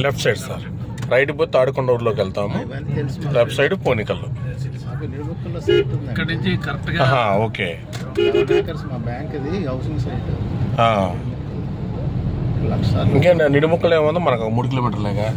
Left side sir. Right పోతే తాడికొండ ఊర్లోకి వెళ్తాము, లెఫ్ట్ సైడ్ పోనికల్లు. ఓకే. ఇంకేంటి నిడుముక్కలు ఏమో మనకు 3 కిలోమీటర్లేగా.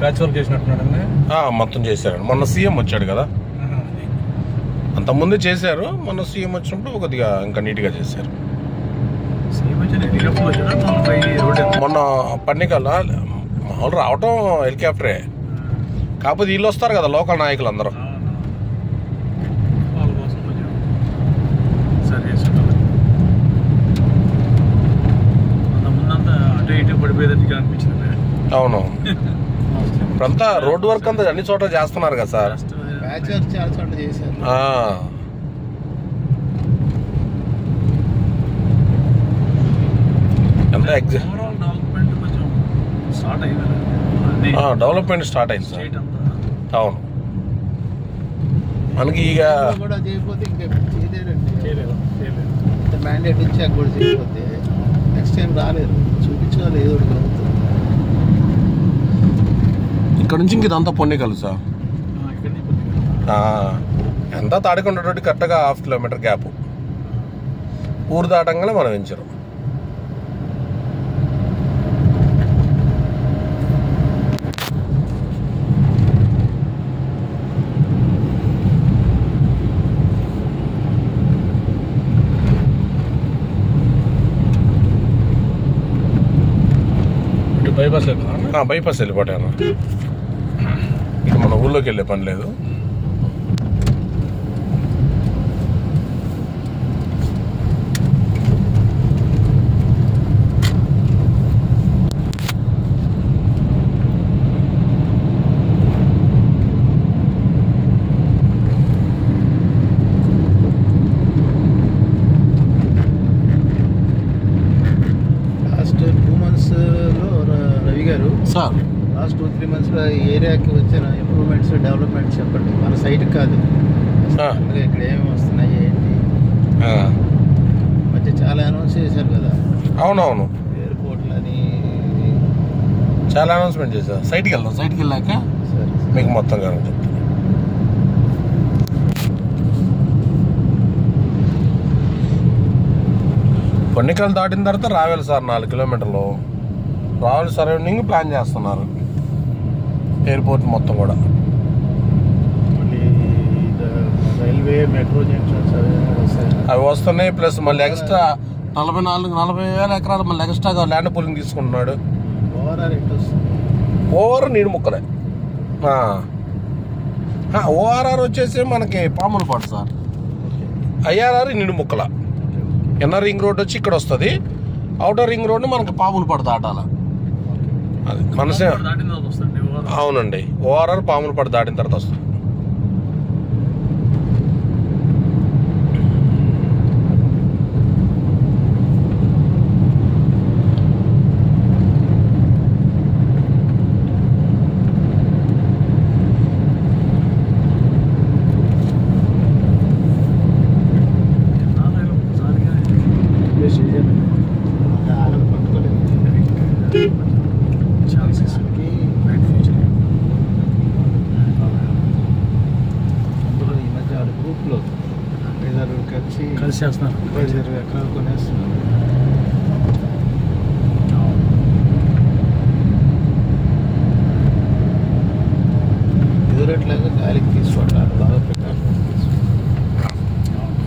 Patch work చేసినట్టున్నాడండి. మొత్తం చేశారండి. మొన్న సీఎం వచ్చాడు కదా, అంతకుముందే చేశారు. మొన్న సీఎం వచ్చినప్పుడు కొద్దిగా ఇంకా నీట్గా చేశారు. మొన్న పన్నికల్లా మామూలు రావటం హెలికాప్టరే, కాకపోతే వీళ్ళు వస్తారు కదా లోకల్ నాయకులు అందరూ. అవును, ఇప్పుడంతా రోడ్డు వర్క్ అంతా అన్ని చోట్ల చేస్తున్నారు కదా సార్. ఎంత డెవలప్మెంట్ స్టార్ట్ అయింది సార్. అవును, మనకి ఇక మ్యాండేట్ ఇచ్చి అక్కడ కూడా చేయకపోతే నెక్స్ట్ టైం రాలేదు, చూపించాలి ఏదో ఒకటి. ఇక్కడ నుంచి ఇంక ఇదంతా పొన్నికల్లు సార్. ఎంత తాడికొండ రోడ్డు కరెక్ట్గా 1/2 కిలోమీటర్ గ్యాప్. ఊరు దాటంగానే మనం వెంచరు. బైపాస్ వెళ్ళిపోయాను. ఇటు మన ఊళ్ళోకి వెళ్ళే పని లేదు. సార్ లాస్ట్ 2-3 monthsలో ఏరియాకి వచ్చిన ఇంప్రూవ్మెంట్స్, డెవలప్మెంట్స్ చెప్పండి. మన సైట్ కాదు, ఇక్కడ ఏమేమి వస్తున్నాయి ఏంటి. మధ్య చాలా అనౌన్స్ చేశారు కదా. అవునవును, ఎయిర్పోర్ట్లు అని చాలా అనౌన్స్మెంట్ చేశారు. సైట్కి వెళ్దాం, సైట్కి వెళ్ళాక మీకు మొత్తం కాదు చెప్తాను. పొన్నికల్ దాటిన తర్వాత రావాలి సార్ 4 కిలోమీటర్లు. రావాలి సరౌండింగ్ ప్లాన్ చేస్తున్నారు, ఎయిర్పోర్ట్ మొత్తం కూడా. రైల్వే, మెట్రో జంక్షన్స్ అవి వస్తున్నాయి. ప్లస్ మళ్ళీ ఎక్స్ట్రా 40,000 ఎకరాలు మళ్ళీ ఎక్స్ట్రాగా ల్యాండ్ పూలింగ్ తీసుకుంటున్నాడు. ఓవర్ నీడు ముక్కలే. ఓఆర్ఆర్ వచ్చేసి మనకి పాములపాడు సార్. ఐఆర్ఆర్ నీడు ముక్కల. ఇన్నర్ రింగ్ రోడ్ వచ్చి ఇక్కడ వస్తుంది, అవుటర్ రింగ్ రోడ్ మనకి పాములపాడు దాటాల. అది మనసే. అవునండి, ఓఆర్ఆర్ పాములపాడు దాటిన తర్వాత వస్తుంది. కలిసి చేస్తున్నారు, ఎకరాలు కొనేస్తున్నారు. ఎదురట్లాగా గాలికి తీసుకోవట్లేదు, బాగా పెట్టాలి,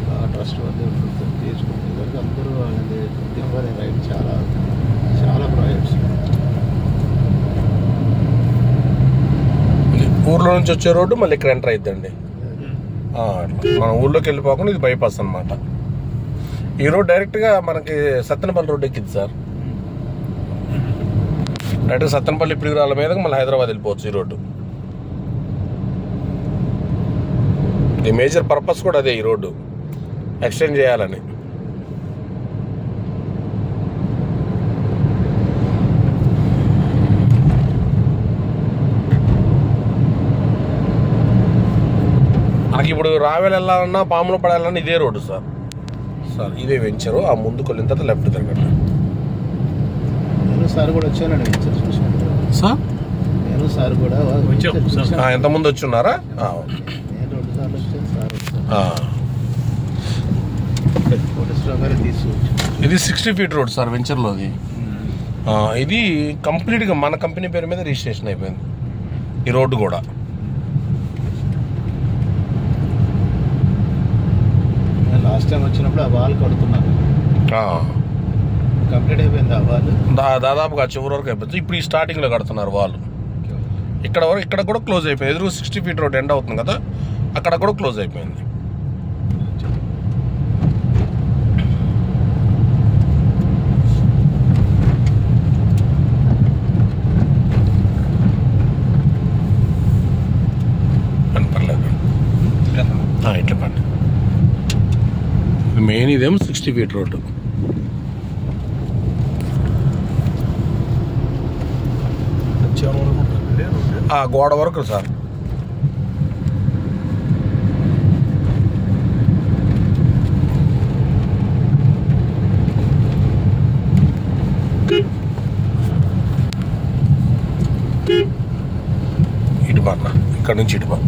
బాగా ట్రస్ట్ వద్ద తీసుకుంటే ఇద్దరికి అందరూ వాళ్ళది దింపని రైట్. చాలా చాలా ప్రాజెక్ట్స్ ఊర్లో నుంచి వచ్చే రోడ్డు మళ్ళీ ఇక్కడ ఎంటర్ అయిద్దండి. మన ఊళ్ళోకి వెళ్ళిపోకుండా ఇది బైపాస్ అనమాట. ఈ రోడ్ డైరెక్ట్గా మనకి సత్తెనపల్లి రోడ్ ఎక్కింది సార్. డైరెక్ట్గా సత్తెనపల్లి పిడుగురాళ్ళ మీదకి మళ్ళీ హైదరాబాద్ వెళ్ళిపోవచ్చు ఈ రోడ్డు. ఈ మేజర్ పర్పస్ కూడా అదే ఈ రోడ్డు. ఎక్స్టెండ్ చేయాలని. మనకి ఇప్పుడు రావెల్ వెళ్ళాలన్నా పాములపాడు వెళ్ళాలన్నా ఇదే రోడ్డు సార్. సార్ ఇదే వెంచరు. ఆ ముందుకు వెళ్ళిన తర్వాత లెఫ్ట్ తిరగండి. నేను సార్ కూడా వచ్చానండి వెంచర్ చూసినట్టు. సార్ నేను సార్ కూడా ఎంతమంది వచ్చి ఉన్నారా? నేను 2 సార్లు వచ్చాను, సార్ వచ్చాను. కోటేశ్వరరావు గారు తీసుకొచ్చాను. ఇది 60 ఫీట్ రోడ్ సార్ వెంచర్లోది. ఇది కంప్లీట్గా మన కంపెనీ పేరు మీద రిజిస్ట్రేషన్ అయిపోయింది ఈ రోడ్డు కూడా. లాస్ట్ టైం వచ్చినప్పుడు ఆ వాల్ కడుతున్నారు, కంప్లీట్ అయిపోయింది ఆ వాల్. దాదాపుగా చివరి వరకు అయిపోతుంది. ఇప్పుడు ఈ స్టార్టింగ్లో కడుతున్నారు వాళ్ళు. ఇక్కడ వరకు ఇక్కడ కూడా క్లోజ్ అయిపోయింది. ఎదురు 60 ఫీట్ రోడ్ ఎండ్ అవుతుంది కదా, అక్కడ కూడా క్లోజ్ అయిపోయింది. పర్లేదు ఇట్లా పండి. మెయిన్ ఇదేమో 60 ఫీట్ రోడ్డు. గోడ వరకు సార్. ఇటు పక్కన ఇక్కడ నుంచి ఇటు పక్క